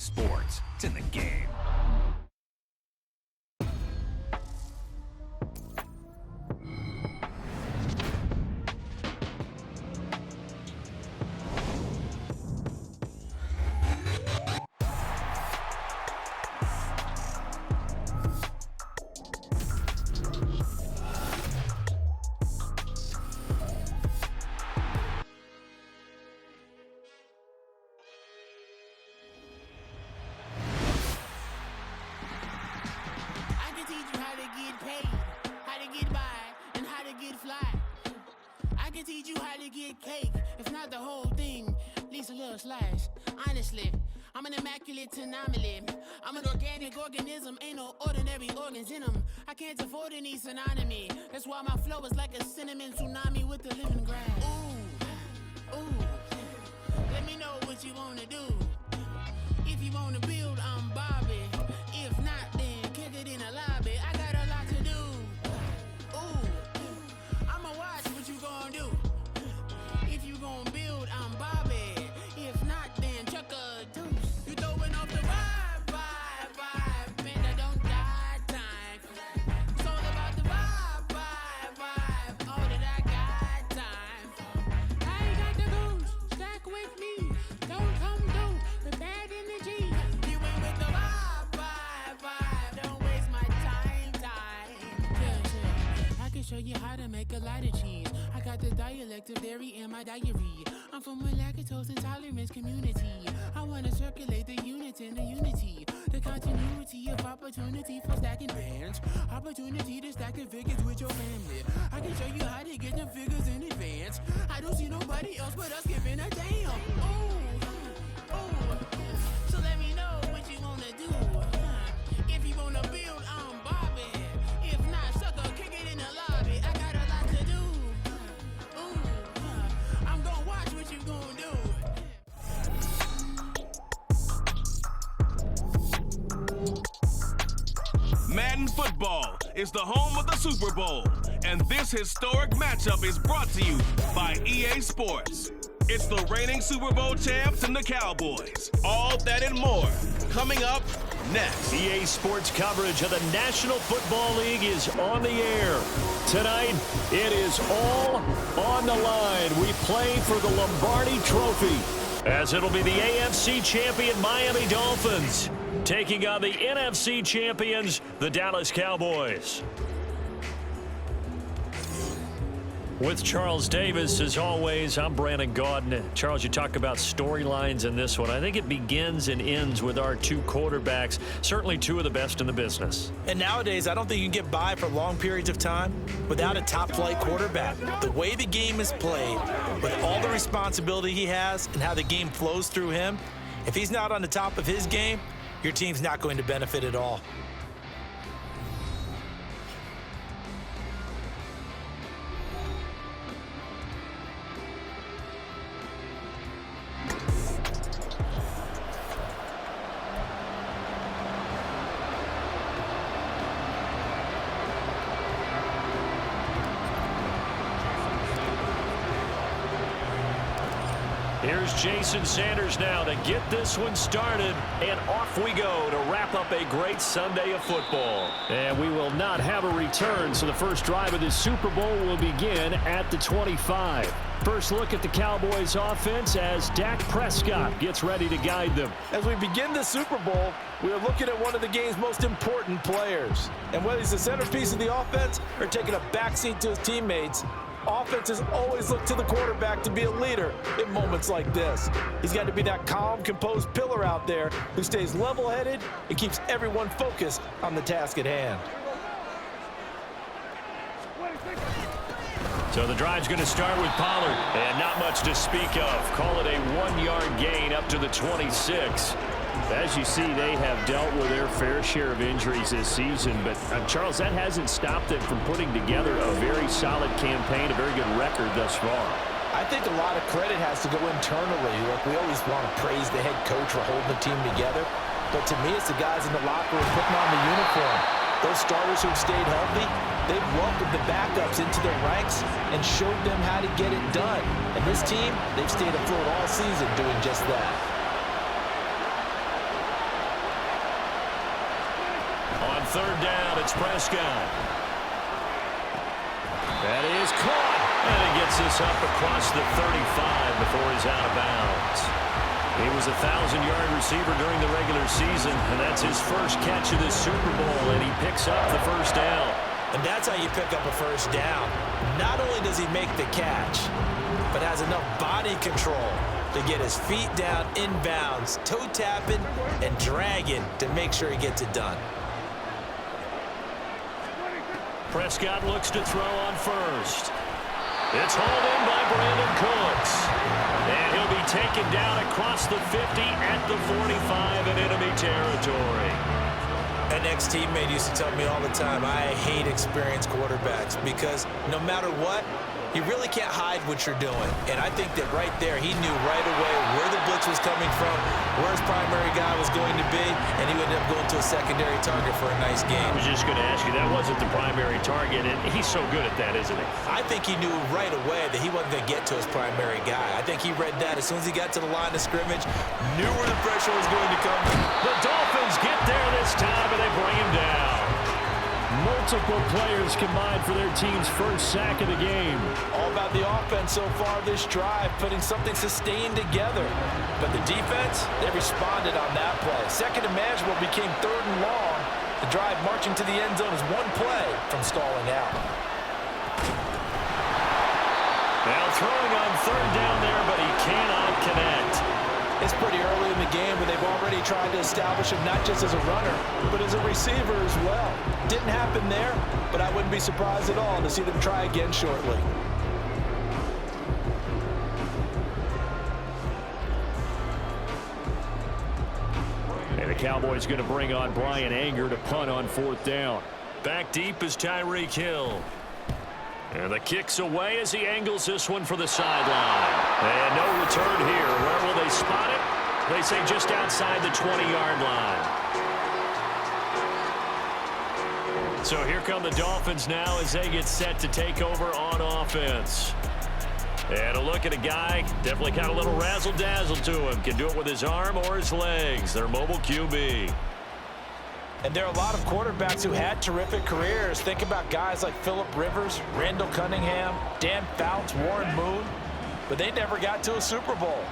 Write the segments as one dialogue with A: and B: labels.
A: Sports. It's in the game.
B: Teach you how to get cake, if not the whole thing, at least a little slice. Honestly, I'm an immaculate anomaly. I'm an organic organism, ain't no ordinary organs in them. I can't afford any synonymy. That's why my flow is like a cinnamon tsunami with the lemongrass. Ooh, ooh. Let me know what you wanna do. If you wanna build, I'm Bobby. If not, then kick it in the lobby. I got a lot to do. Ooh, I'ma watch what you gonna do. If you gon' build, I'm Bobby. If not, then chuck a deuce. You throwing off the vibe. Man, I don't die time. It's all about the vibe. All that I got time. I ain't got the goose. Stack with me. Don't come through the bad energy. You ain't with the vibe. Don't waste my time. Yeah. I can show you how to make a lot of cheese. I got the dialect of dairy in my diary. I'm from a lactose intolerance community. I wanna circulate the units in the unity. The continuity of opportunity for stacking bands. Opportunity to stack the figures with your family. I can show you how to get the figures in advance. I don't see nobody else but us giving a damn. Ooh. So let me know what you wanna do. If you wanna build, I'm Bobby. If not, sucker, kick it in the lobby. I got a lot to do. I'm gonna watch what you gonna do.
C: Madden football is the home of the Super Bowl, and this historic matchup is brought to you by EA Sports. It's the reigning Super Bowl champs and the Cowboys. All that and more coming up next.
D: EA Sports coverage of the National Football League is on the air. Tonight, it is all on the line. We play for the Lombardi Trophy, as it'll be the AFC champion Miami Dolphins taking on the NFC champions, the Dallas Cowboys. With Charles Davis, as always, I'm Brandon Gaudin. Charles, you talk about storylines in this one. I think it begins and ends with our two quarterbacks, certainly two of the best in the business.
E: And nowadays, I don't think you can get by for long periods of time without a top-flight quarterback. The way the game is played, with all the responsibility he has and how the game flows through him, if he's not on the top of his game, your team's not going to benefit at all.
D: Here's Jason Sanders now to get this one started, and off we go to wrap up a great Sunday of football. And we will not have a return, so the first drive of this Super Bowl will begin at the 25. First look at the Cowboys offense as Dak Prescott gets ready to guide them.
E: As we begin the Super Bowl, we are looking at one of the game's most important players. And whether he's the centerpiece of the offense or taking a backseat to his teammates, offenses always look to the quarterback to be a leader in moments like this. He's got to be that calm, composed pillar out there who stays level-headed and keeps everyone focused on the task at hand.
D: So the drive's going to start with Pollard, and not much to speak of. Call it a 1-yard gain up to the 26. As you see, they have dealt with their fair share of injuries this season, but Charles, that hasn't stopped them from putting together a very solid campaign, a very good record thus far.
E: I think a lot of credit has to go internally. Like, we always want to praise the head coach for holding the team together, but to me, it's the guys in the locker room putting on the uniform. Those starters who've stayed healthy, they've welcomed the backups into their ranks and showed them how to get it done. And this team, they've stayed afloat all season doing just that.
D: third down. It's Prescott. That is caught. And he gets this up across the 35 before he's out of bounds. He was a 1,000-yard receiver during the regular season, and that's his first catch of this Super Bowl, and he picks up the first down.
E: And that's how you pick up a first down. Not only does he make the catch, but has enough body control to get his feet down inbounds, toe tapping and dragging to make sure he gets it done.
D: Prescott looks to throw on first. It's hauled in by Brandon Cooks. And he'll be taken down across the 50 at the 45 in enemy territory.
E: An ex-teammate used to tell me all the time, I hate experienced quarterbacks because no matter what, you really can't hide what you're doing. And I think that right there, he knew right away where the blitz was coming from, where his primary guy was going to be, and he would end up going to a secondary target for a nice game.
D: I was just going to ask you, that wasn't the primary target, and he's so good at that, isn't he?
E: I think he knew right away that he wasn't going to get to his primary guy. I think he read that as soon as he got to the line of scrimmage, knew where the pressure was going to come.
D: The Dolphins get there this time, and they bring him down.
F: Multiple players combined for their team's first sack of the game.
E: All about the offense so far this drive, putting something sustained together. But the defense, they responded on that play. Second and manageable became third and long. The drive marching to the end zone is one play from stalling out.
D: Now throwing on third down there, but he cannot connect.
E: It's pretty early in the game, but they've already tried to establish him not just as a runner, but as a receiver as well. Didn't happen there, but I wouldn't be surprised at all to see them try again shortly.
F: And the Cowboys going to bring on Brian Anger to punt on fourth down.
D: Back deep is Tyreek Hill. And the kick's away as he angles this one for the sideline. And no return here. Where will they spot it? They say just outside the 20-yard line. So here come the Dolphins now as they get set to take over on offense. And a look at a guy, definitely got a little razzle-dazzle to him. Can do it with his arm or his legs. Their mobile QB.
E: And there are a lot of quarterbacks who had terrific careers. Think about guys like Phillip Rivers, Randall Cunningham, Dan Fouts, Warren Moon. But they never got to a Super Bowl.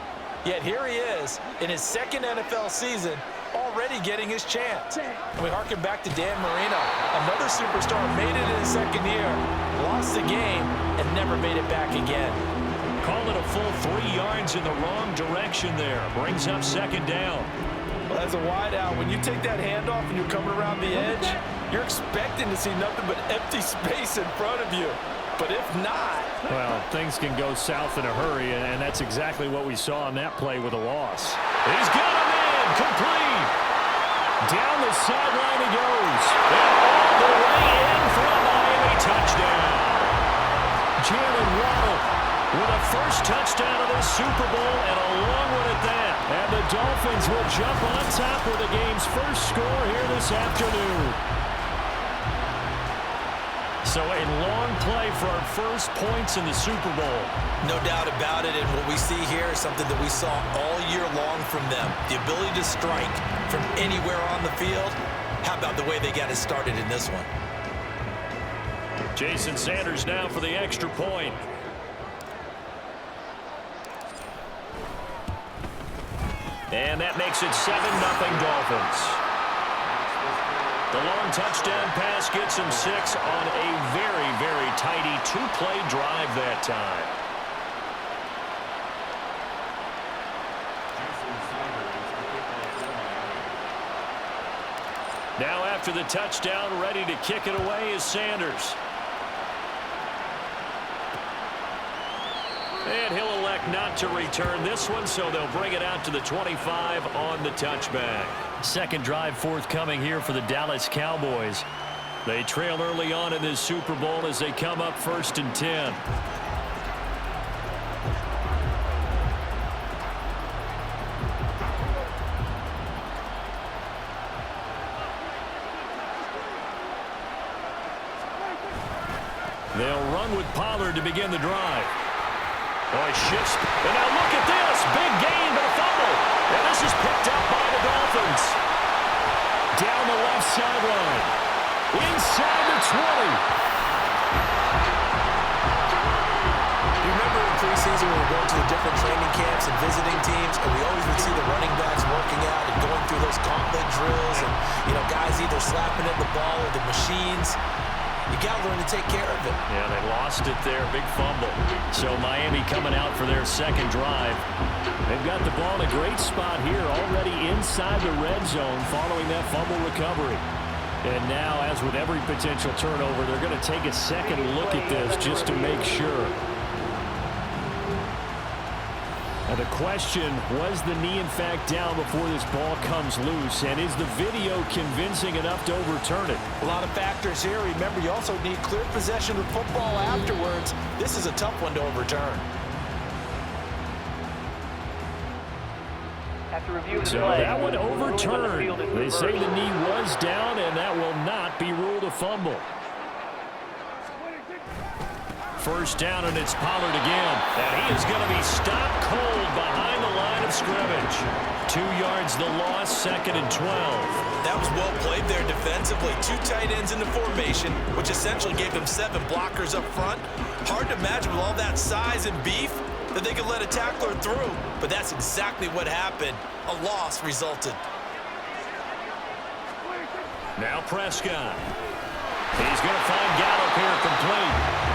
E: Yet here he is in his second NFL season, already getting his chance. And we harken back to Dan Marino. Another superstar made it in his second year, lost the game, and never made it back again.
D: Call it a full 3 yards in the wrong direction there. Brings up second down.
E: Well, as a wideout, when you take that handoff and you're coming around the edge, you're expecting to see nothing but empty space in front of you. But if not...
F: Well, things can go south in a hurry, and that's exactly what we saw on that play with a loss.
D: He's got him in. Complete. Down the sideline he goes. And all the way in for a Miami touchdown. Jalen Waddle with a first touchdown of this Super Bowl, and a long one at that.
F: And the Dolphins will jump on top with the game's first score here this afternoon.
D: So a long play for our first points in the Super Bowl.
E: No doubt about it, and what we see here is something that we saw all year long from them. The ability to strike from anywhere on the field. How about the way they got it started in this one?
D: Jason Sanders now for the extra point. And that makes it 7-0 Dolphins. The long touchdown pass gets him 6 on a very, very tidy 2-play drive that time. Now after the touchdown, ready to kick it away is Sanders. And he'll elect not to return this one, so they'll bring it out to the 25 on the touchback.
F: Second drive forthcoming here for the Dallas Cowboys.
D: They trail early on in this Super Bowl as they come up 1st and 10. They'll run with Pollard to begin the drive. Oh, he shifts. And now look at this. Big gain, but a fumble. And this is picked up by the Dolphins.
F: Down the left sideline.
D: inside the 20.
E: You remember in preseason when we were going to the different training camps and visiting teams, and we always would see the running backs working out and going through those gauntlet drills, and guys either slapping at the ball or the machines. You got to learn to take care of it.
D: Yeah, they lost it there. Big fumble. So Miami coming out for their second drive. They've got the ball in a great spot here, already inside the red zone following that fumble recovery. And now, as with every potential turnover, they're going to take a second look at this just to make sure. Now the question, was the knee in fact down before this ball comes loose? And is the video convincing enough to overturn it?
E: A lot of factors here. Remember, you also need clear possession of the football afterwards. This is a tough one to overturn.
D: So that one overturned. They say the knee was down, and that will not be ruled a fumble. First down, and it's Pollard again. And he is going to be stopped cold behind the line of scrimmage. 2 yards the loss, 2nd and 12.
E: That was well played there defensively. 2 tight ends in the formation, which essentially gave them 7 blockers up front. Hard to imagine with all that size and beef that they could let a tackler through. But that's exactly what happened. A loss resulted.
D: Now Prescott. He's going to find Gallup here complete.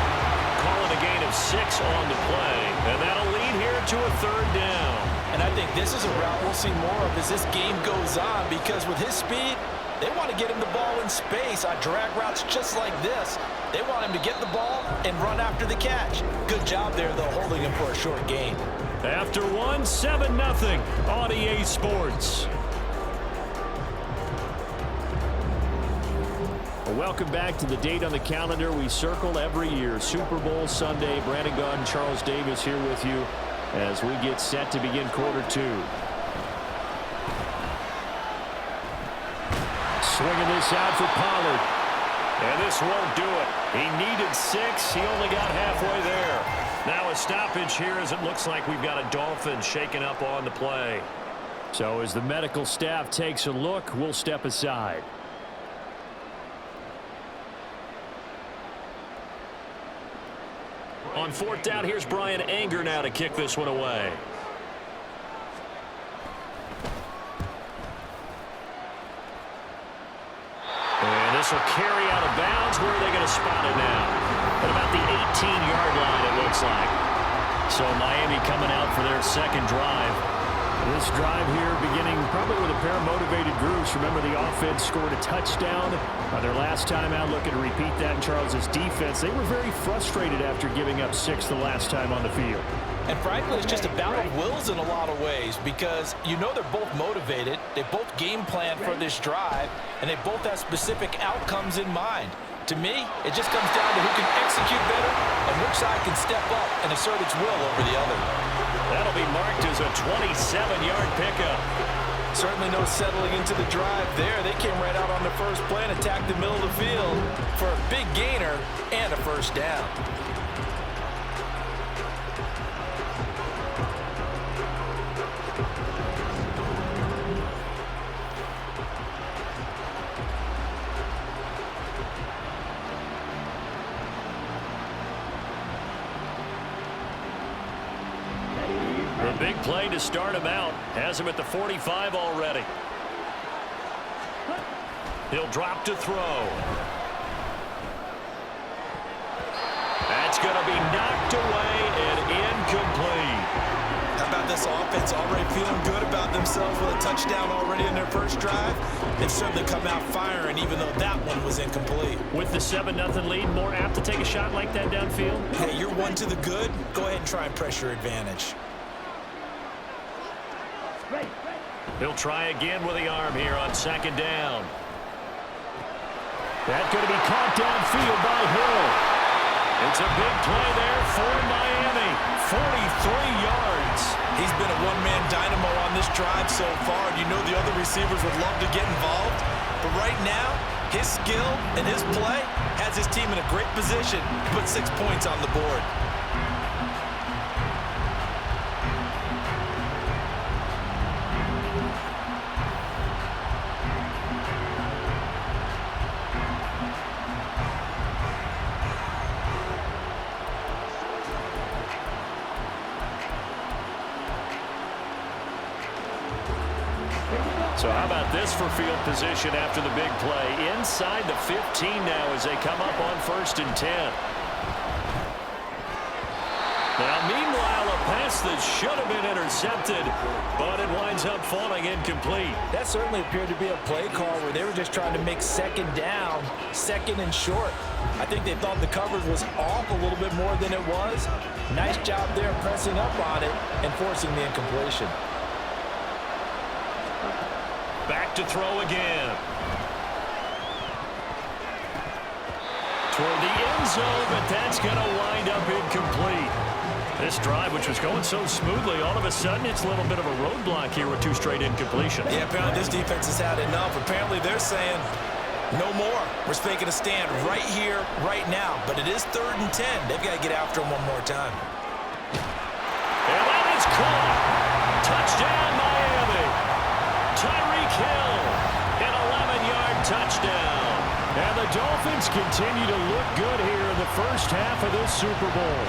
D: Calling a gain of 6 on the play, and that'll lead here to a 3rd down.
E: And I think this is a route we'll see more of as this game goes on, because with his speed, they want to get him the ball in space on drag routes just like this. They want him to get the ball and run after the catch. Good job there, though, holding him for a short gain.
D: After 1, 7-0 on EA Sports. Welcome back to the date on the calendar we circle every year. Super Bowl Sunday. Brandon Gaudin and Charles Davis here with you as we get set to begin quarter 2. Swinging this out for Pollard. And this won't do it. He needed 6. He only got halfway there. Now a stoppage here as it looks like we've got a Dolphins shaking up on the play. So as the medical staff takes a look, we'll step aside. On 4th down, here's Brian Anger now to kick this one away. And this will carry out of bounds. Where are they going to spot it now? At about the 18-yard line, it looks like. So Miami coming out for their second drive. This drive here beginning probably with a pair of motivated groups. Remember, the offense scored a touchdown their last time out. Looking to repeat that in Charles's defense. They were very frustrated after giving up 6 the last time on the field.
E: And frankly, it's just a battle of wills in a lot of ways, because they're both motivated. They both game plan for this drive, and they both have specific outcomes in mind. To me, it just comes down to who can execute better and which side can step up and assert its will over the other.
D: That'll be marked as a 27-yard pickup.
E: Certainly no settling into the drive there. They came right out on the first play and attacked the middle of the field for a big gainer and a first down.
D: A big play to start him out. Has him at the 45 already. He'll drop to throw. That's going to be knocked away and incomplete.
E: How about this offense already feeling good about themselves with a touchdown already in their first drive? They've certainly come out firing, even though that one was incomplete.
D: With the 7-0 lead, more apt to take a shot like that downfield?
E: Hey, you're one to the good. Go ahead and try and press your advantage.
D: He'll try again with the arm here on 2nd down. That's going to be caught downfield by Hill. It's a big play there for Miami. 43 yards.
E: He's been a one-man dynamo on this drive so far. You know the other receivers would love to get involved. But right now, his skill and his play has his team in a great position to put 6 points on the board.
F: So how about this for field position after the big play? Inside the 15 now as they come up on 1st and 10. Now, meanwhile, a pass that should have been intercepted, but it winds up falling incomplete.
E: That certainly appeared to be a play call where they were just trying to make 2nd down, 2nd and short. I think they thought the coverage was off a little bit more than it was. Nice job there pressing up on it and forcing the incompletion.
F: Back to throw again. Toward the end zone, but that's going to wind up incomplete. This drive, which was going so smoothly, all of a sudden it's a little bit of a roadblock here with 2 straight incompletions.
E: Yeah, apparently this defense has had enough. Apparently they're saying no more. We're making a stand right here, right now. But it is 3rd and 10. They've got to get after him one more time.
F: And that is caught. Touchdown, Miami. Tyreek Hill, an 11-yard touchdown. And the Dolphins continue to look good here in the first half of this Super Bowl.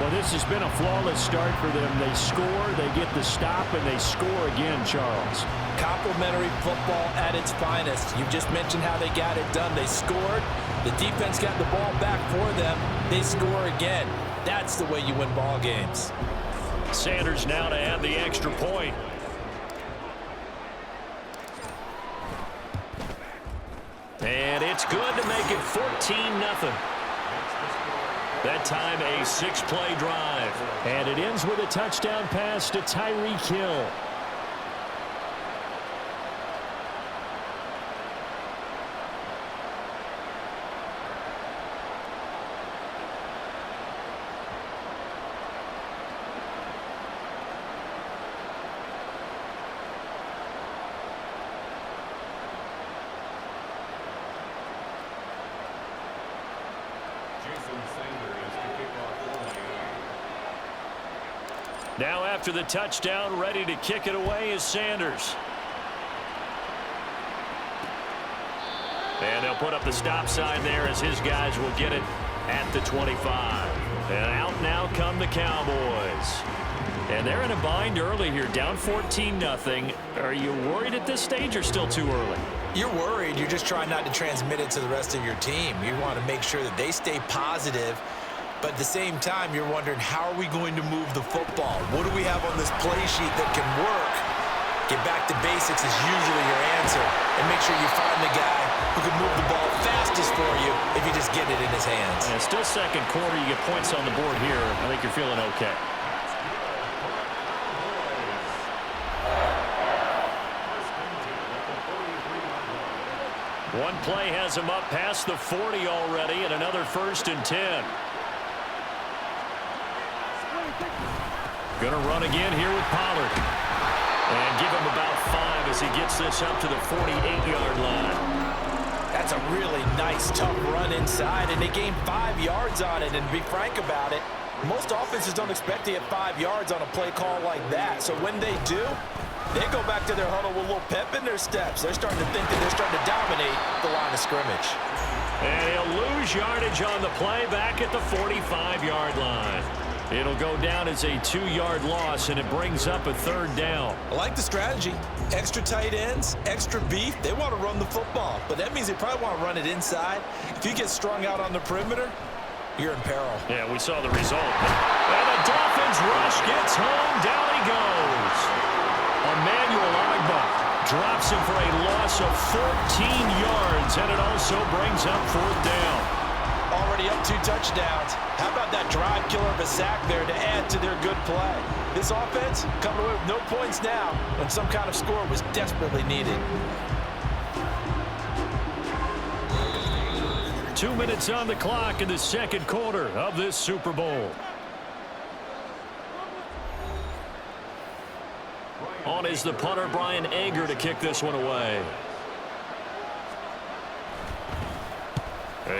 F: Well, this has been a flawless start for them. They score, they get the stop, and they score again, Charles.
E: Complimentary football at its finest. You just mentioned how they got it done. They scored. The defense got the ball back for them. They score again. That's the way you win ball games.
F: Sanders now to add the extra point. And it's good to make it 14-0. That time a 6-play drive.
D: And it ends with a touchdown pass to Tyreek Hill.
F: Now after the touchdown, ready to kick it away is Sanders. And they'll put up the stop sign there as his guys will get it at the 25. And out now come the Cowboys. And they're in a bind early here, down 14-0. Are you worried at this stage or still too early?
E: You're worried. You're just trying not to transmit it to the rest of your team. You want to make sure that they stay positive. But at the same time, you're wondering, how are we going to move the football? What do we have on this play sheet that can work? Get back to basics is usually your answer. And make sure you find the guy who can move the ball fastest for you if you just get it in his hands.
F: Yeah, still 2nd quarter. You get points on the board here. I think you're feeling okay. One play has him up past the 40 already, and another 1st and 10. Going to run again here with Pollard. And give him about 5 as he gets this up to the 48-yard line.
E: That's a really nice, tough run inside, and they gained 5 yards on it. And to be frank about it, most offenses don't expect to get 5 yards on a play call like that. So when they do, they go back to their huddle with a little pep in their steps. They're starting to think that they're starting to dominate the line of scrimmage.
F: And he'll lose yardage on the play back at the 45-yard line. It'll go down as a 2-yard loss, and it brings up a 3rd down.
E: I like the strategy. Extra tight ends, extra beef. They want to run the football, but that means they probably want to run it inside. If you get strung out on the perimeter, you're in peril.
F: Yeah, we saw the result. And the Dolphins rush gets home. Down he goes. Emmanuel Ogbah drops him for a loss of 14 yards, and it also brings up 4th down.
E: Already up 2 touchdowns. How about that drive killer of a sack there to add to their good play? This offense coming away with no points now when some kind of score was desperately needed.
F: 2 minutes on the clock in the 2nd quarter of this Super Bowl. On is the punter, Brian Anger, to kick this one away.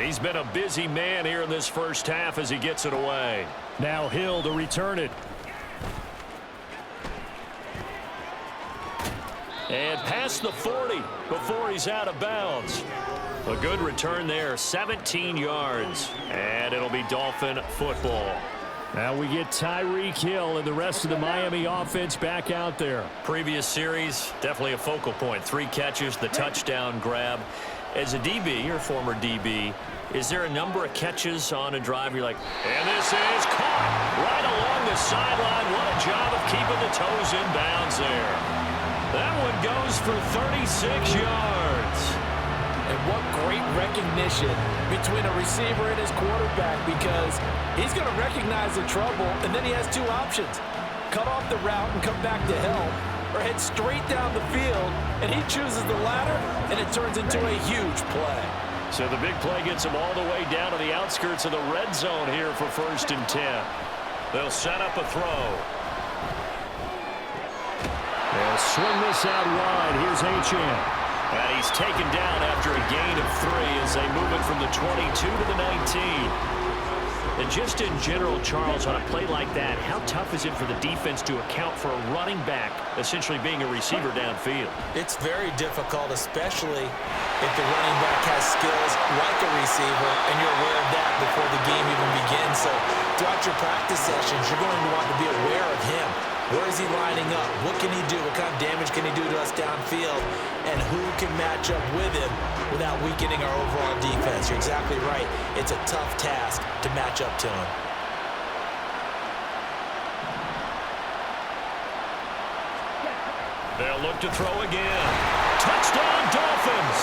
F: He's been a busy man here in this first half as he gets it away.
D: Now Hill to return it.
F: And past the 40 before he's out of bounds. A good return there, 17 yards. And it'll be Dolphin football.
D: Now we get Tyreek Hill and the rest of the Miami offense back out there.
F: Previous series, definitely a focal point. 3 catches, the touchdown grab. As a DB, or former DB, is there a number of catches on a drive you're like, and this is caught right along the sideline. What a job of keeping the toes in bounds there. That one goes for 36 yards.
E: And what great recognition between a receiver and his quarterback, because he's going to recognize the trouble, and then he has 2 options. Cut off the route and come back to help, or head straight down the field, and he chooses the latter, and it turns into a huge play.
D: So the big play gets him all the way down to the outskirts of the red zone here for 1st and 10.
F: They'll set up a throw.
D: They'll swing this out wide. Here's Achane.
F: And he's taken down after a gain of 3 as they move it from the 22 to the 19. And just in general, Charles, on a play like that, how tough is it for the defense to account for a running back essentially being a receiver downfield?
E: It's very difficult, especially if the running back has skills like a receiver, and you're aware of that before the game even begins. So throughout your practice sessions, you're going to want to be aware of him. Where is he lining up? What can he do? What kind of damage can he do to us downfield? And who can match up with him without weakening our overall defense? You're exactly right. It's a tough task to match up to him.
F: They'll look to throw again. Touchdown, Dolphins!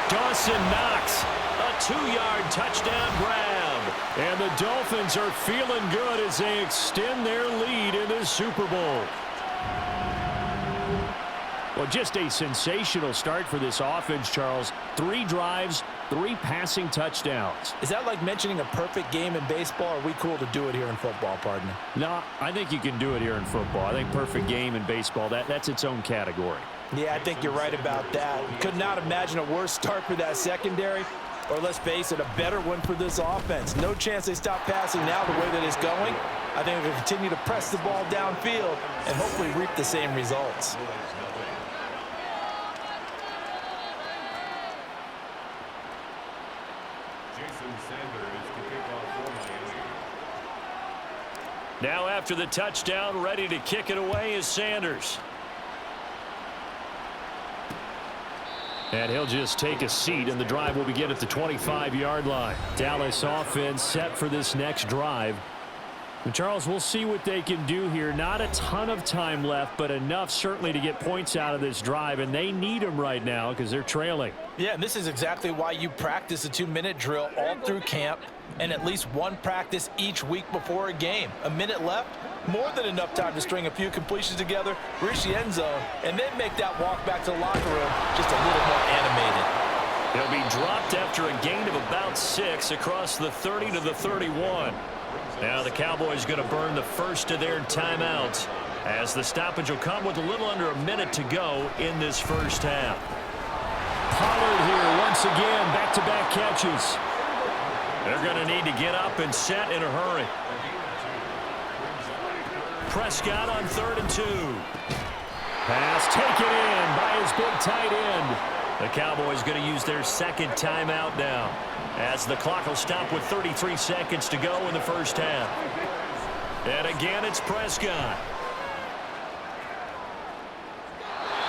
F: Dawson Knox, a 2-yard touchdown grab.
D: And the Dolphins are feeling good as they extend their lead in this Super Bowl. Well, just a sensational start for this offense, Charles. 3 drives, 3 passing touchdowns.
E: Is that like mentioning a perfect game in baseball, or are we cool to do it here in football, partner?
D: No, I think you can do it here in football. I think perfect game in baseball, that's its own category.
E: Yeah, I think you're right about that. Could not imagine a worse start for that secondary, or let's face it, a better one for this offense. No chance they stop passing now the way that it's going. I think they'll continue to press the ball downfield and hopefully reap the same results.
F: Now after the touchdown, ready to kick it away is Sanders.
D: And he'll just take a seat, and the drive will begin at the 25-yard line. Dallas offense set for this next drive. And Charles, we'll see what they can do here. Not a ton of time left, but enough certainly to get points out of this drive, and they need them right now because they're trailing.
E: Yeah, and this is exactly why you practice a 2-minute drill all through camp, and at least 1 practice each week before a game. A minute left, more than enough time to string a few completions together, reach the end zone, and then make that walk back to the locker room just a little more animated.
F: He'll be dropped after a gain of about 6 across the 30 to the 31. Now the Cowboys going to burn the first of their timeouts as the stoppage will come with a little under a minute to go in this first half.
D: Pollard here once again, back-to-back catches.
F: They're going to need to get up and set in a hurry. Prescott on 3rd and 2.
D: Pass taken in by his big tight end.
F: The Cowboys going to use their second timeout now, as the clock will stop with 33 seconds to go in the first half. And again, it's Prescott.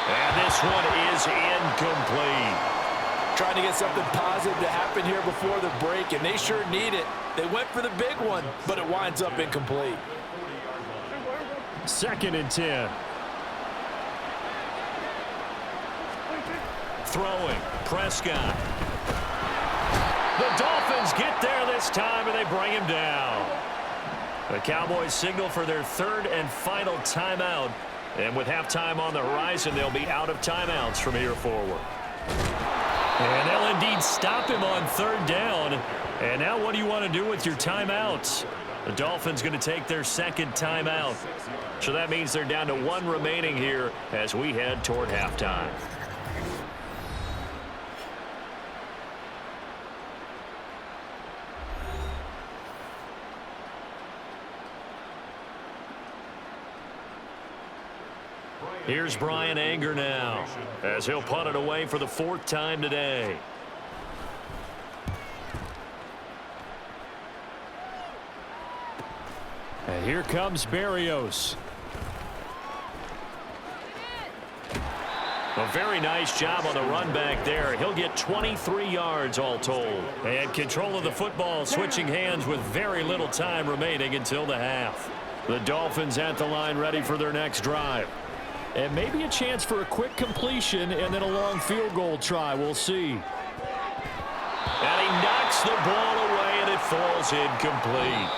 F: And this one is incomplete.
E: Trying to get something positive to happen here before the break, and they sure need it. They went for the big one, but it winds up incomplete.
D: 2nd and 10.
F: Throwing, Prescott. The Dolphins get there this time, and they bring him down. The Cowboys signal for their 3rd and final timeout. And with halftime on the horizon, they'll be out of timeouts from here forward. And they'll indeed stop him on 3rd down. And now what do you want to do with your timeouts? The Dolphins going to take their 2nd timeout. So that means they're down to 1 remaining here as we head toward halftime. Here's Brian Anger now, as he'll punt it away for the 4th time today.
D: And here comes Berrios.
F: A very nice job on the run back there. He'll get 23 yards all told. And control of the football switching hands with very little time remaining until the half. The Dolphins at the line ready for their next drive.
D: And maybe a chance for a quick completion and then a long field goal try. We'll see.
F: And he knocks the ball away and it falls incomplete.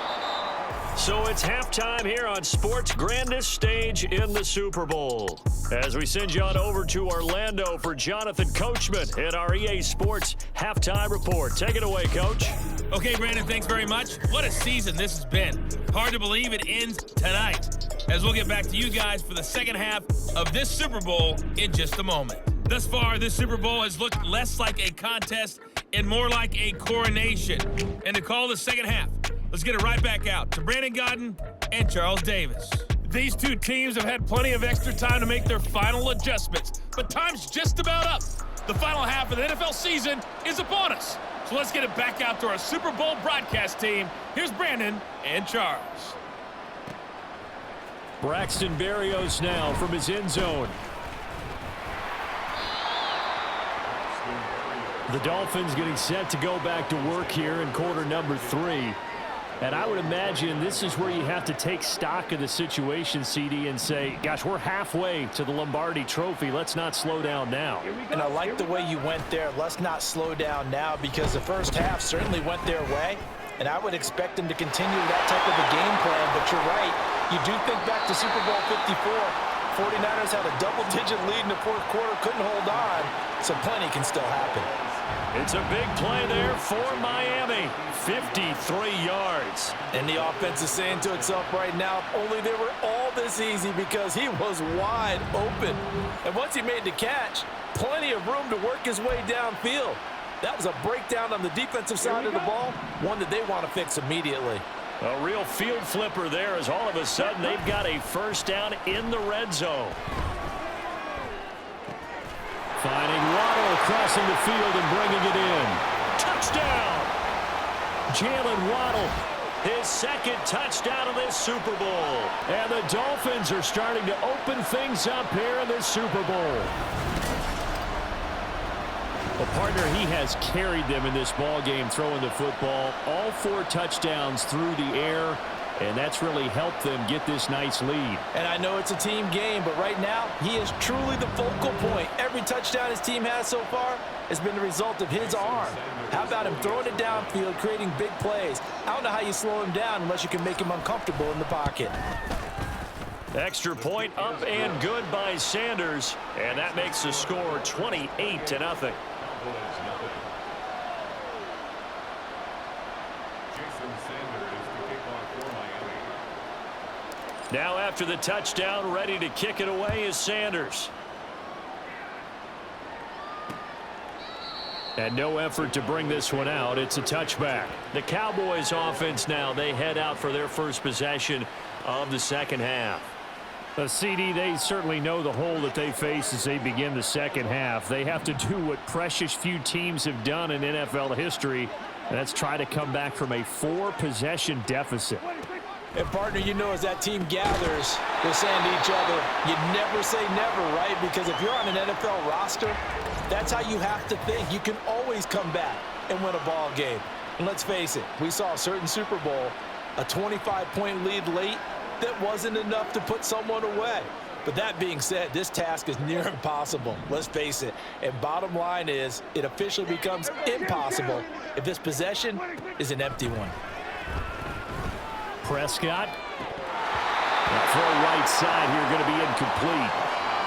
F: So it's halftime here on sports' grandest stage in the Super Bowl. As we send you on over to Orlando for Jonathan Coachman in our EA Sports Halftime Report. Take it away, Coach.
G: Okay, Brandon, thanks very much. What a season this has been. Hard to believe it ends tonight, as we'll get back to you guys for the second half of this Super Bowl in just a moment. Thus far, this Super Bowl has looked less like a contest and more like a coronation. And to call the second half, let's get it right back out to Brandon Godden and Charles Davis. These two teams have had plenty of extra time to make their final adjustments, but time's just about up. The final half of the NFL season is upon us. So let's get it back out to our Super Bowl broadcast team. Here's Brandon and Charles.
D: Braxton Berrios now from his end zone. The Dolphins getting set to go back to work here in quarter number 3. And I would imagine this is where you have to take stock of the situation, CD, and say, gosh, we're halfway to the Lombardi Trophy. Let's not slow down now.
E: And I like the way you went there. Let's not slow down now, because the first half certainly went their way. And I would expect them to continue that type of a game plan. But you're right. You do think back to Super Bowl 54. 49ers had a double-digit lead in the fourth quarter, couldn't hold on. So plenty can still happen.
F: It's a big play there for Miami. 53 yards.
E: And the offense is saying to itself right now, if only they were all this easy, because he was wide open. And once he made the catch, plenty of room to work his way downfield. That was a breakdown on the defensive side of the ball, one that they want to fix immediately.
F: A real field flipper there, as all of a sudden they've got a first down in the red zone.
D: Finding Waddle crossing the field and bringing it in.
F: Touchdown! Jalen Waddle, his second touchdown of this Super Bowl.
D: And the Dolphins are starting to open things up here in this Super Bowl. A partner, he has carried them in this ball game, throwing the football. All 4 touchdowns through the air, and that's really helped them get this nice lead.
E: And I know it's a team game, but right now, he is truly the focal point. Every touchdown his team has so far has been the result of his arm. How about him throwing it downfield, creating big plays? I don't know how you slow him down unless you can make him uncomfortable in the pocket.
F: Extra point up and good by Sanders, and that makes the score 28-0. Now after the touchdown, ready to kick it away is Sanders.
D: And no effort to bring this one out. It's a touchback.
F: The Cowboys offense now, they head out for their first possession of the second half.
D: The CD, they certainly know the hole that they face as they begin the second half. They have to do what precious few teams have done in NFL history, and that's try to come back from a 4-possession deficit.
E: And partner, you know, as that team gathers, they're saying to each other, you never say never, right? Because if you're on an NFL roster, that's how you have to think. You can always come back and win a ball game. And let's face it, we saw a certain Super Bowl, a 25-point lead late, that wasn't enough to put someone away. But that being said, this task is near impossible. Let's face it. And bottom line is, it officially becomes impossible if this possession is an empty one.
D: Prescott. The throw right side here going to be incomplete.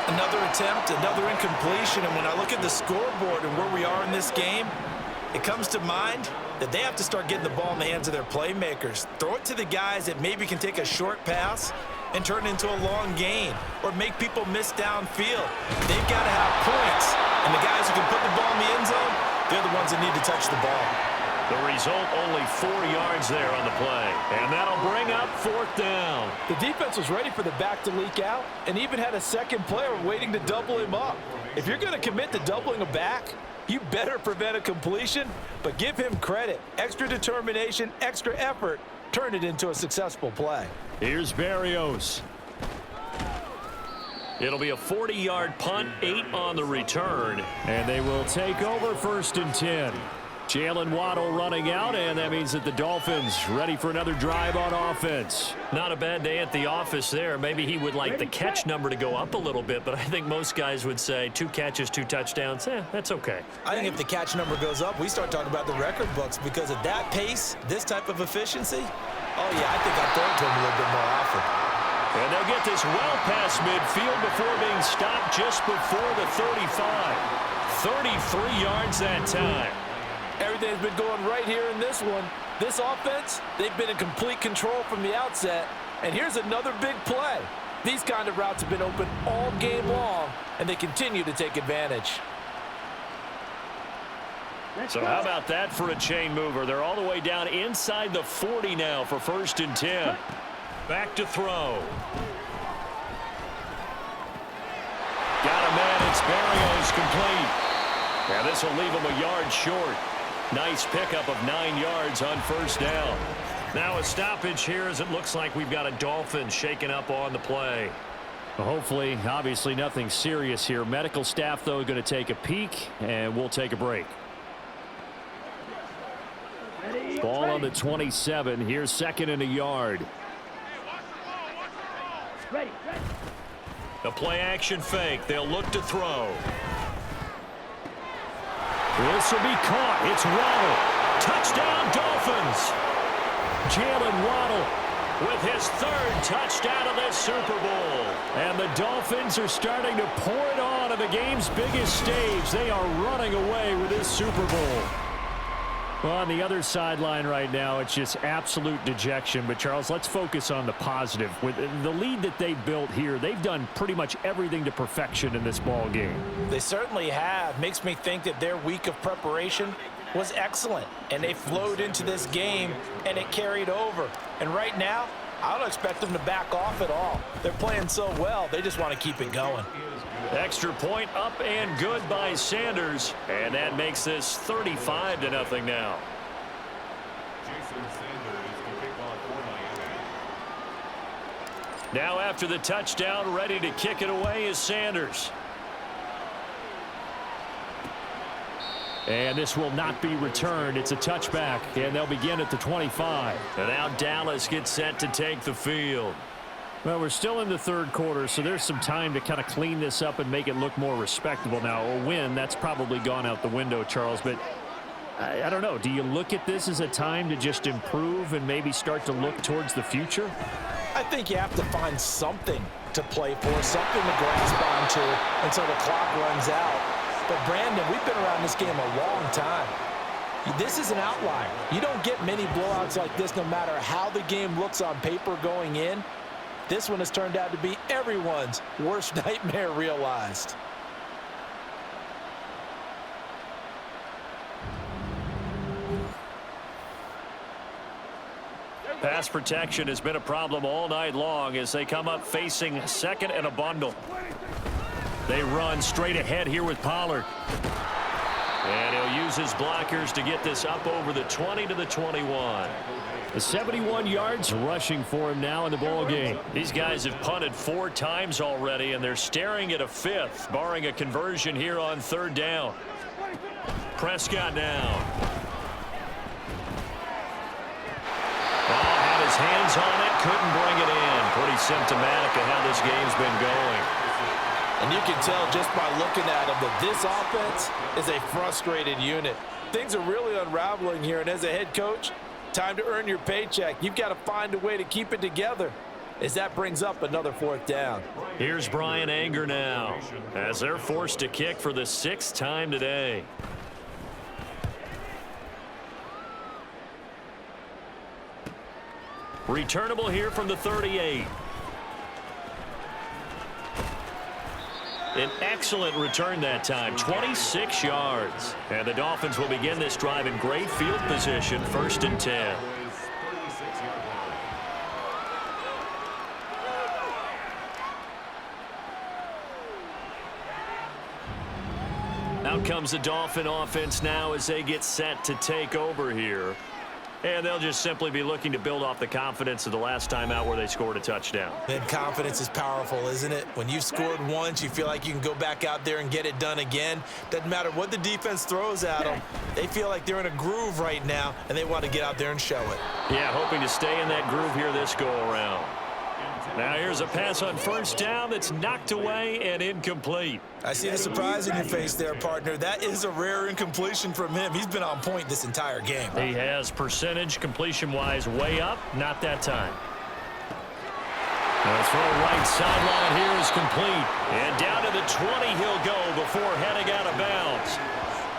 E: Another attempt, another incompletion. And when I look at the scoreboard and where we are in this game, it comes to mind that they have to start getting the ball in the hands of their playmakers. Throw it to the guys that maybe can take a short pass and turn it into a long gain, or make people miss downfield. They've got to have points. And the guys who can put the ball in the end zone, they're the ones that need to touch the ball.
F: The result, only 4 yards there on the play. And that'll bring up 4th down.
E: The defense was ready for the back to leak out and even had a second player waiting to double him up. If you're going to commit to doubling a back, you better prevent a completion, but give him credit. Extra determination, extra effort, turn it into a successful play.
D: Here's Berrios.
F: It'll be a 40-yard punt, 8 on the return.
D: And they will take over 1st and 10. Jalen Waddle running out, and that means that the Dolphins ready for another drive on offense.
F: Not a bad day at the office there. Maybe he would like the catch number to go up a little bit, but I think most guys would say 2 catches, 2 touchdowns. That's okay.
E: I think if the catch number goes up, we start talking about the record books because at that pace, this type of efficiency, oh yeah, I think I'd throw it to him a little bit more often.
F: And they'll get this well past midfield before being stopped just before the 35. 33 yards that time.
E: Everything's been going right here in this one. This offense, they've been in complete control from the outset. And here's another big play. These kind of routes have been open all game long, and they continue to take advantage.
F: So how about that for a chain mover? They're all the way down inside the 40 now for 1st and 10. Back to throw. Got a man. It's Berrios complete. Yeah, this will leave him a yard short. Nice pickup of 9 yards on 1st down. Now a stoppage here as it looks like we've got a Dolphin shaken up on the play.
D: Well, hopefully, obviously nothing serious here. Medical staff, though, going to take a peek, and we'll take a break. Ball on the 27. Here's 2nd and a yard.
F: The play action fake. They'll look to throw.
D: This will be caught. It's Waddle.
F: Touchdown, Dolphins.
D: Jalen Waddle
F: With his 3rd touchdown of this Super Bowl.
D: And the Dolphins are starting to pour it on the game's biggest stage. They are running away with this Super Bowl. Well, on the other sideline right now, it's just absolute dejection. But, Charles, let's focus on the positive. With the lead that they built here, they've done pretty much everything to perfection in this ball game.
E: They certainly have. Makes me think that their week of preparation was excellent. And they flowed into this game, and it carried over. And right now, I don't expect them to back off at all. They're playing so well, they just want to keep it going.
F: Extra point up and good by Sanders. And that makes this 35-0 now. Now after the touchdown, ready to kick it away is Sanders.
D: And this will not be returned. It's a touchback, and they'll begin at the 25.
F: And now Dallas gets set to take the field.
D: Well, we're still in the 3rd quarter, so there's some time to kind of clean this up and make it look more respectable. Now, a win, that's probably gone out the window, Charles, but I don't know. Do you look at this as a time to just improve and maybe start to look towards the future?
E: I think you have to find something to play for, something to grasp onto until the clock runs out. But, Brandon, we've been around this game a long time. This is an outlier. You don't get many blowouts like this no matter how the game looks on paper going in. This one has turned out to be everyone's worst nightmare realized.
F: Pass protection has been a problem all night long as they come up facing 2nd and a bundle. They run straight ahead here with Pollard. And he'll use his blockers to get this up over the 20 to the 21.
D: 71 yards rushing for him now in the ball game.
F: These guys have punted 4 times already, and they're staring at a 5th, barring a conversion here on 3rd down. Prescott now. Had his hands on it, couldn't bring it in. Pretty symptomatic of how this game's been going.
E: And you can tell just by looking at them that this offense is a frustrated unit. Things are really unraveling here, and as a head coach, time to earn your paycheck. You've got to find a way to keep it together as that brings up another 4th down.
F: Here's Brian Anger now as they're forced to kick for the 6th time today. Returnable here from the 38. An excellent return that time, 26 yards. And the Dolphins will begin this drive in great field position, 1st and 10. Out comes the Dolphin offense now as they get set to take over here.
D: and they'll just simply be looking to build off the confidence of the last time out where they scored a touchdown.
E: Then confidence is powerful, isn't it? When you've scored once, you feel like you can go back out there and get it done again. Doesn't matter what the defense throws at them. They feel like they're in a groove right now, and they want to get out there and show it.
D: Yeah, hoping to stay in that groove here this go-around. Now here's a pass on first down that's knocked away and incomplete.
E: I see the surprise in your face there, partner. That is a rare incompletion from him. He's been on point this entire game.
D: He has percentage completion-wise way up, not that time. The throw right sideline here is complete. And down to the 20 he'll go before heading out of bounds.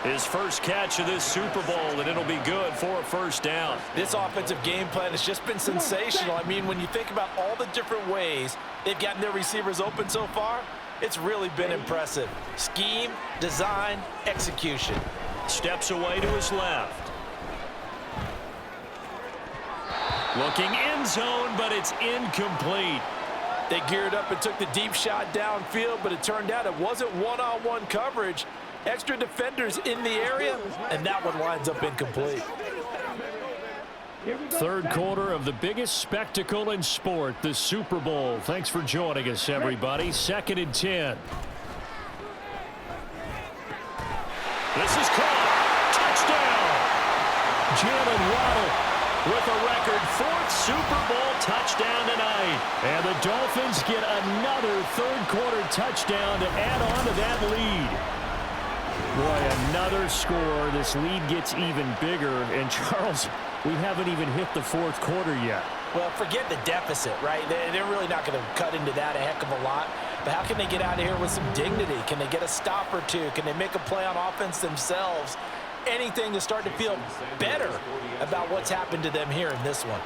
D: His first catch of this Super Bowl, and it'll be good for a first down.
E: This offensive game plan has just been sensational. I mean, when you think about all the different ways they've gotten their receivers open so far, it's really been impressive. Scheme, design, execution.
D: Steps away to his left. Looking end zone, but it's incomplete.
E: They geared up and took the deep shot downfield, but it turned out it wasn't one-on-one coverage. Extra defenders in the area, and that one lines up incomplete.
D: Third quarter of the biggest spectacle in sport, the Super Bowl. Thanks for joining us, everybody. 2nd and 10. This is caught. Touchdown. Jalen Waddle with a record 4th Super Bowl touchdown tonight. And the Dolphins get another third quarter touchdown to add on to that lead. Boy, another score. This lead gets even bigger. And, Charles, we haven't even hit the 4th quarter yet.
E: Well, forget the deficit, right? They're really not going to cut into that a heck of a lot. But how can they get out of here with some dignity? Can they get a stop or two? Can they make a play on offense themselves? Anything to start to feel better about what's happened to them here in this one.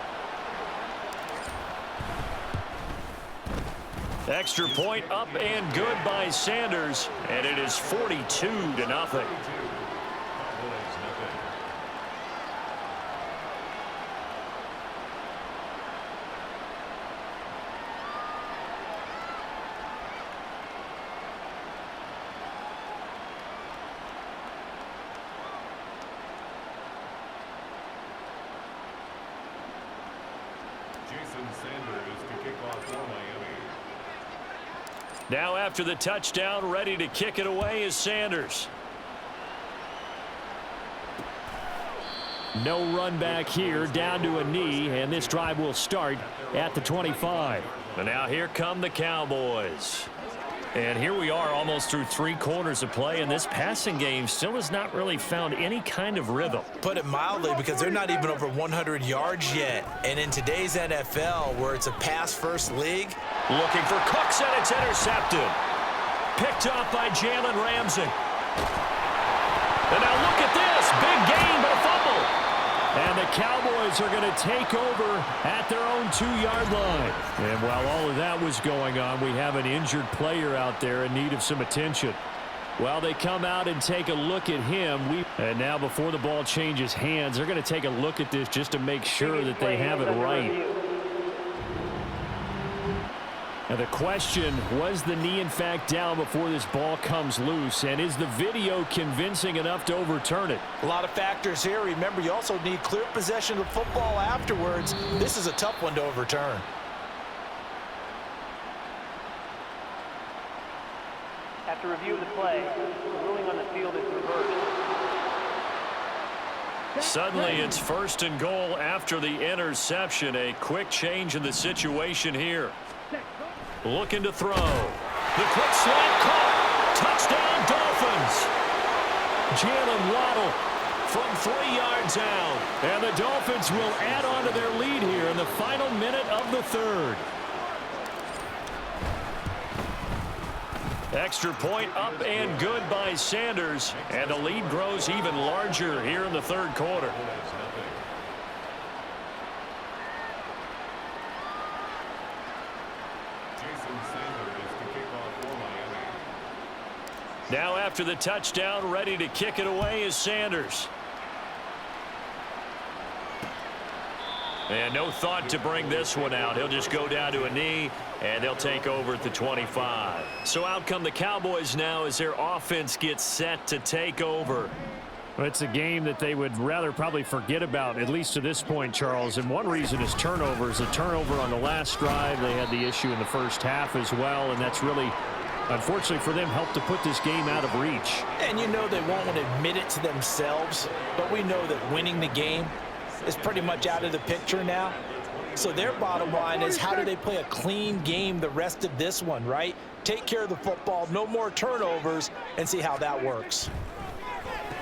D: Extra point up and good by Sanders, and it is 42-0. Now after the touchdown, ready to kick it away is Sanders. No run back here, down to a knee, and this drive will start at the 25. And now here come the Cowboys. And here we are almost through 3 quarters of play, and this passing game still has not really found any kind of rhythm.
E: Put it mildly, because they're not even over 100 yards yet. And in today's NFL, where it's a pass-first league.
D: Looking for Cooks, and it's intercepted. Picked up by Jalen Ramsey. And now look at this. Big gain, but a fumble. And the Cowboys are going to take over at their own 2-yard line. And while all of that was going on, we have an injured player out there in need of some attention. While they come out and take a look at him, and now before the ball changes hands, they're going to take a look at this just to make sure that they have it right. Now the question, was the knee in fact down before this ball comes loose? And is the video convincing enough to overturn it?
E: A lot of factors here. Remember, you also need clear possession of football afterwards. This is a tough one to overturn.
H: After review of the play, the ruling on the field is reversed.
D: Suddenly it's 1st and goal after the interception. A quick change in the situation here. Looking to throw. The quick slant caught. Touchdown Dolphins. Jalen Waddle from 3 yards out. And the Dolphins will add on to their lead here in the final minute of the 3rd. Extra point up and good by Sanders. And the lead grows even larger here in the 3rd quarter. Now after the touchdown, ready to kick it away is Sanders. And no thought to bring this one out. He'll just go down to a knee, and they'll take over at the 25. So out come the Cowboys now as their offense gets set to take over. Well, it's a game that they would rather probably forget about, at least to this point, Charles. And one reason is turnovers. A turnover on the last drive. They had the issue in the first half as well, and that's really, unfortunately for them, helped to put this game out of reach.
E: And you know they won't want to admit it to themselves, but we know that winning the game is pretty much out of the picture now. So their bottom line is, how do they play a clean game the rest of this one, right? Take care of the football, no more turnovers, and see how that works.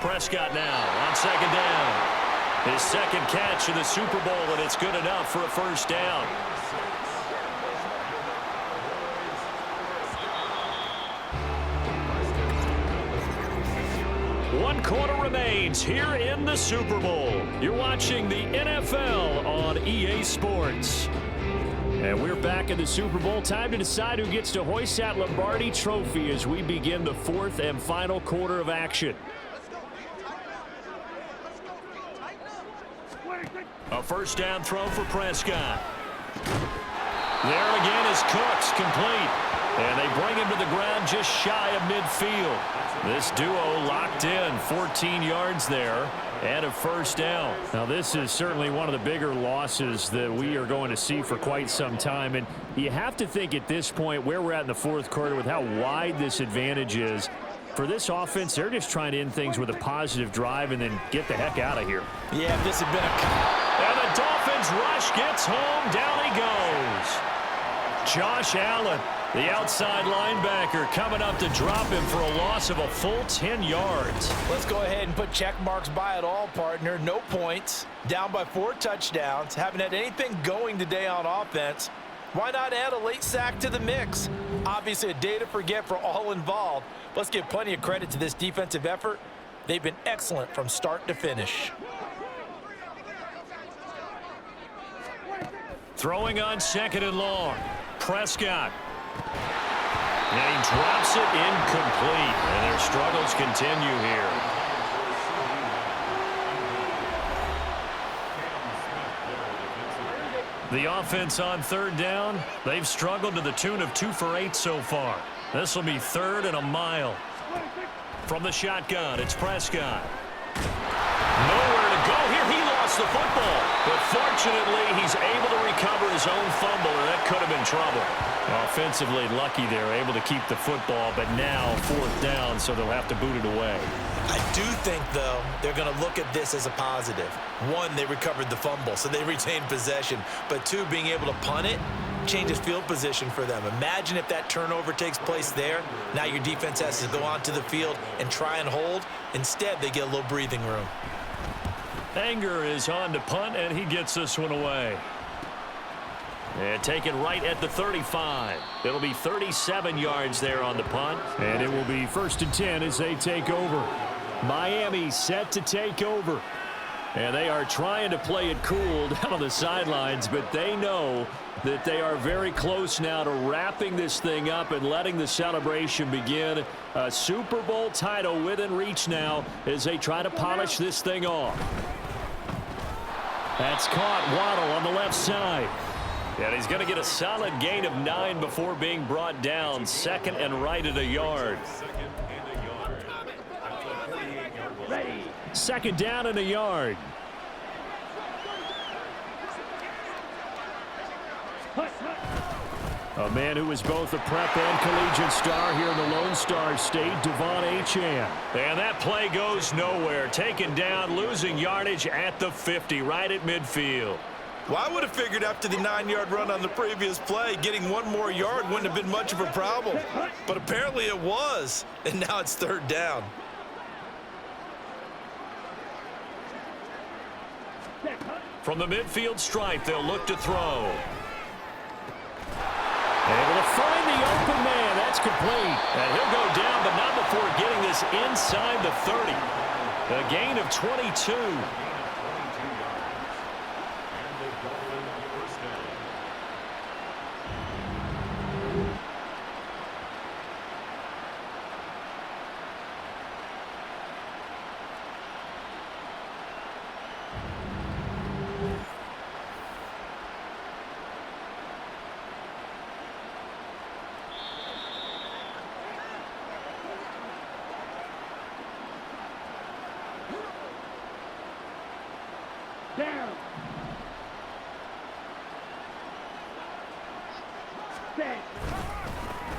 F: Prescott now on second down. His second catch in the Super Bowl, and it's good enough for a first down. One quarter remains here in the Super Bowl. You're watching the NFL on EA Sports. And we're back in the Super Bowl. Time to decide who gets to hoist that Lombardi trophy as we begin the fourth and final quarter of action. A first down throw for Prescott. There again is Cooks, complete. And they bring him to the ground just shy of midfield. This duo locked in, 14 yards there, and a first down. Now, this is certainly one of the bigger losses that we are going to see for quite some time. And you have to think at this point where we're at in the fourth quarter with how wide this advantage is. For this offense, they're just trying to end things with a positive drive and then get the heck out of here.
E: Yeah, if this had been a...
F: And the Dolphins rush gets home. Down he goes. Josh Allen, the outside linebacker, coming up to drop him for a loss of a full 10 yards.
E: Let's go ahead and put check marks by it all, partner. No points. Down by 4 touchdowns. Haven't had anything going today on offense. Why not add a late sack to the mix? Obviously a day to forget for all involved. Let's give plenty of credit to this defensive effort. They've been excellent from start to finish.
F: Throwing on second and long. Prescott. And he drops it incomplete. And their struggles continue here. The offense on third down, they've struggled to the tune of 2 for 8 so far. This will be 3rd and a mile. From the shotgun, it's Prescott. Nowhere to go here. He lost the football. But fortunately, he's able to recover his own fumble, and that could have been trouble. Offensively lucky they're able to keep the football, but now 4th down, so they'll have to boot it away.
E: I do think, though, they're going to look at this as a positive. 1, they recovered the fumble, so they retained possession. But 2, being able to punt it changes field position for them. Imagine if that turnover takes place there. Now your defense has to go onto the field and try and hold. Instead, they get a little breathing room.
F: Anger is on to punt, and he gets this one away. And taken right at the 35. It'll be 37 yards there on the punt.
D: And it will be 1st and 10 as they take over. Miami set to take over. And they are trying to play it cool down on the sidelines, but they know that they are very close now to wrapping this thing up and letting the celebration begin. A Super Bowl title within reach now as they try to polish this thing off. That's caught. Waddle on the left side.
F: And he's going to get a solid gain of 9 before being brought down. 2nd and right at a yard.
D: 2nd down and a yard. A man who was both a prep and collegiate star here in the Lone Star State, Devon Achane.
F: And that play goes nowhere. Taken down, losing yardage at the 50, right at midfield.
E: Well, I would have figured after the 9-yard run on the previous play, getting 1 more yard wouldn't have been much of a problem. But apparently it was, and now it's 3rd down.
F: From the midfield stripe, they'll look to throw.
D: Able to find the open man. That's complete.
F: And he'll go down, but not before getting this inside the 30. A gain of 22.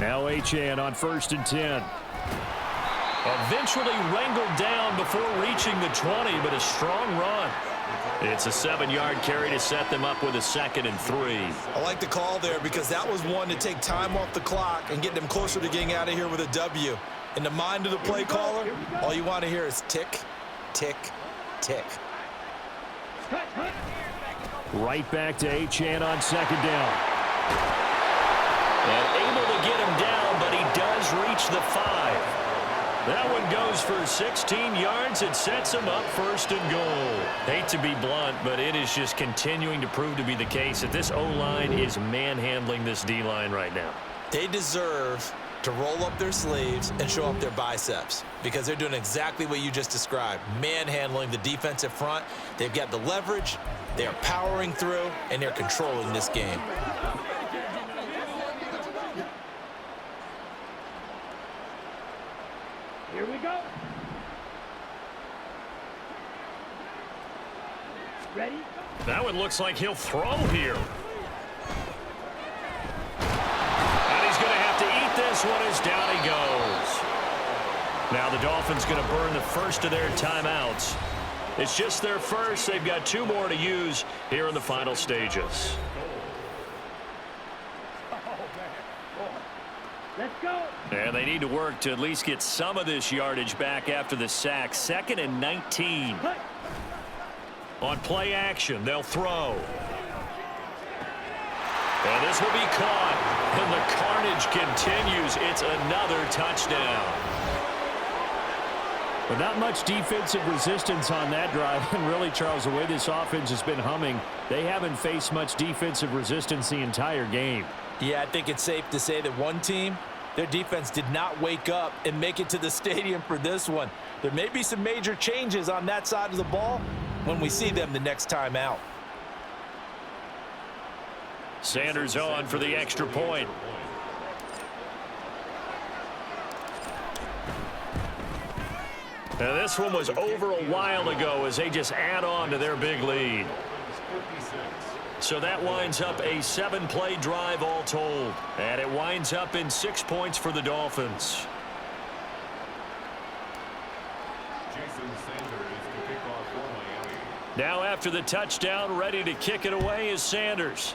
D: Now Achane on 1st and 10.
F: Eventually wrangled down before reaching the 20, but a strong run. It's a 7-yard carry to set them up with a 2nd and 3.
E: I like the call there because that was one to take time off the clock and get them closer to getting out of here with a W. In the mind of the play caller, all you want to hear is tick, tick, tick.
D: Right back to Achane on 2nd down.
F: And able to get him down, but he does reach the 5. That one goes for 16 yards. It sets him up 1st and goal. Hate to be blunt, but it is just continuing to prove to be the case that this O-line is manhandling this D-line right now.
E: They deserve to roll up their sleeves and show up their biceps because they're doing exactly what you just described, manhandling the defensive front. They've got the leverage, they're powering through, and they're controlling this game.
H: Here we go. Ready?
F: That one looks like he'll throw here. And he's going to have to eat this one as down he goes. Now the Dolphins going to burn the first of their timeouts. It's just their first. They've got 2 more to use here in the final stages.
H: Let's go.
F: And they need to work to at least get some of this yardage back after the sack. 2nd and 19. On play action, they'll throw. And this will be caught. And the carnage continues. It's another touchdown.
D: But not much defensive resistance on that drive. And really, Charles, the way this offense has been humming, they haven't faced much defensive resistance the entire game.
E: Yeah, I think it's safe to say that one team, their defense did not wake up and make it to the stadium for this one. There may be some major changes on that side of the ball when we see them the next time out.
F: Sanders on for the extra point. Now this one was over a while ago as they just add on to their big lead. So that winds up a 7-play drive all told. And it winds up in 6 points for the Dolphins. Now after the touchdown, ready to kick it away is Sanders.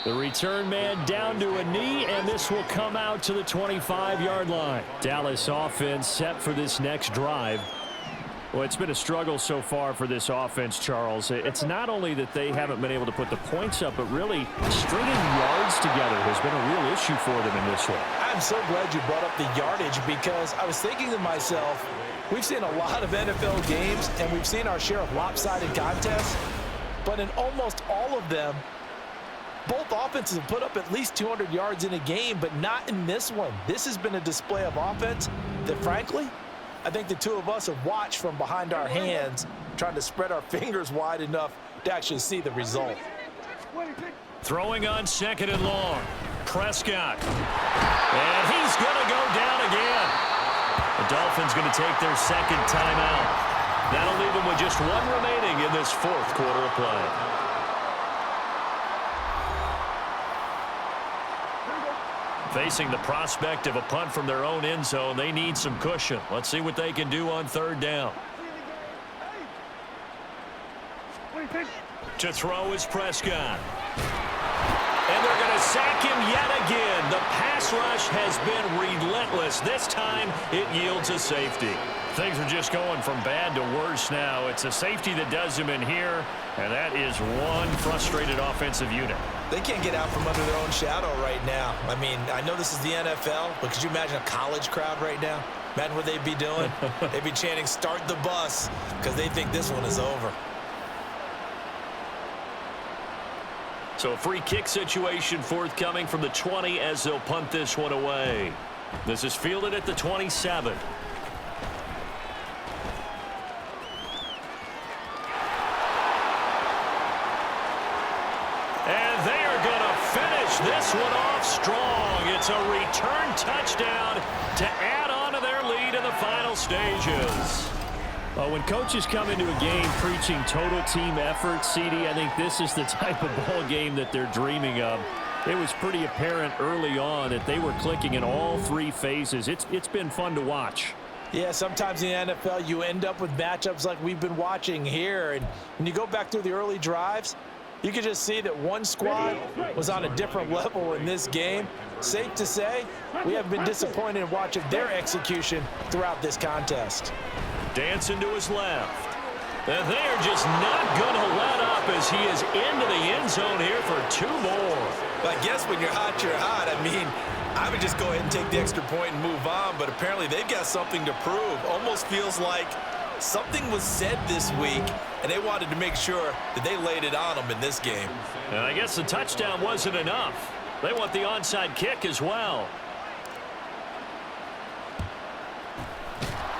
D: The return man down to a knee, and this will come out to the 25-yard line. Dallas offense set for this next drive. Well, it's been a struggle so far for this offense, Charles. It's not only that they haven't been able to put the points up, but really stringing yards together has been a real issue for them in this one.
E: I'm so glad you brought up the yardage because I was thinking to myself, we've seen a lot of NFL games, and we've seen our share of lopsided contests, but in almost all of them, both offenses have put up at least 200 yards in a game, but not in this one. This has been a display of offense that, frankly, I think the two of us have watched from behind our hands, trying to spread our fingers wide enough to actually see the result.
F: Throwing on 2nd and long. Prescott. And he's going to go down again. The Dolphins going to take their 2nd timeout. That'll leave them with just 1 remaining in this 4th quarter of play. Facing the prospect of a punt from their own end zone, they need some cushion. Let's see what they can do on 3rd down. To throw is Prescott. And they're going to sack him yet again. The pass rush has been relentless. This time, it yields a safety. Things are just going from bad to worse now. It's a safety that does them in here, and that is one frustrated offensive unit.
E: They can't get out from under their own shadow right now. I mean, I know this is the NFL, but could you imagine a college crowd right now? Imagine what they'd be doing. They'd be chanting, "Start the bus," because they think this one is over.
F: So a free kick situation forthcoming from the 20 as they'll punt this one away. This is fielded at the 27. And they are going to finish this one off strong. It's a return touchdown to add on to their lead in the final stages.
D: When coaches come into a game preaching total team effort, CD, I think this is the type of ball game that they're dreaming of. It was pretty apparent early on that they were clicking in all three phases. It's been fun to watch.
E: Yeah, sometimes in the NFL you end up with matchups like we've been watching here. And when you go back through the early drives, you can just see that one squad was on a different level in this game. Safe to say, we have been disappointed in watching their execution throughout this contest.
F: Dancing to his left. And they're just not going to let up as he is into the end zone here for 2 more.
I: But I guess when you're hot, you're hot. I mean, I would just go ahead and take the extra point and move on, but apparently they've got something to prove. Almost feels like something was said this week, and they wanted to make sure that they laid it on them in this game.
F: And I guess the touchdown wasn't enough. They want the onside kick as well.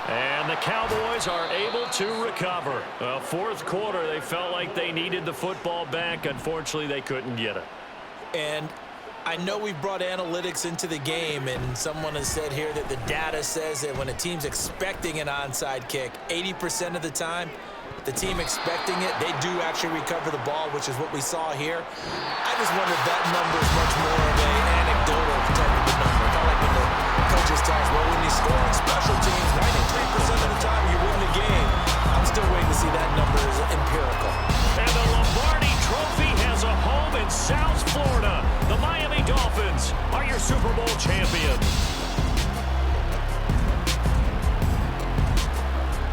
F: And the Cowboys are able to recover. Well, fourth quarter, they felt like they needed the football back. Unfortunately, they couldn't get it.
E: And I know we brought analytics into the game, and someone has said here that the data says that when a team's expecting an onside kick, 80% of the time, the team expecting it, they do actually recover the ball, which is what we saw here. I just wonder if that number is much more of an anecdotal type of a number. Kind of like when the coaches tell us, well, when you score on special teams, 93% of the time you win the game. I'm still waiting to see that number is empirical.
F: And the Lombardi Trophy has a home in South Florida. The Miami Dolphins are your Super Bowl champions.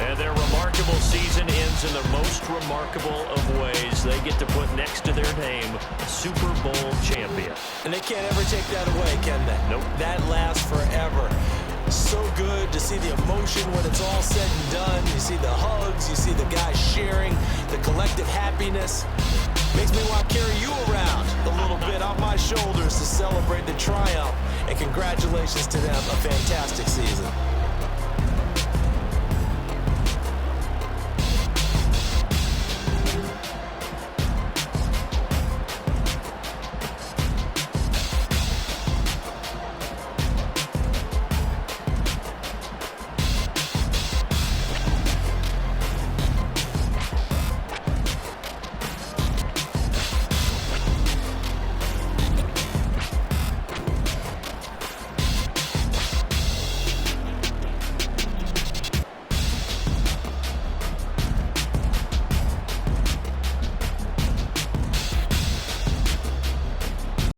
F: And their remarkable season ends in the most remarkable of ways. They get to put next to their name a Super Bowl champion.
E: And they can't ever take that away, can they?
F: Nope.
E: That lasts forever. So good to see the emotion when it's all said and done. You see the hugs, you see the guys sharing, the collective happiness. Makes me want to carry you around a little bit on my shoulders to celebrate the triumph. And congratulations to them, a fantastic season.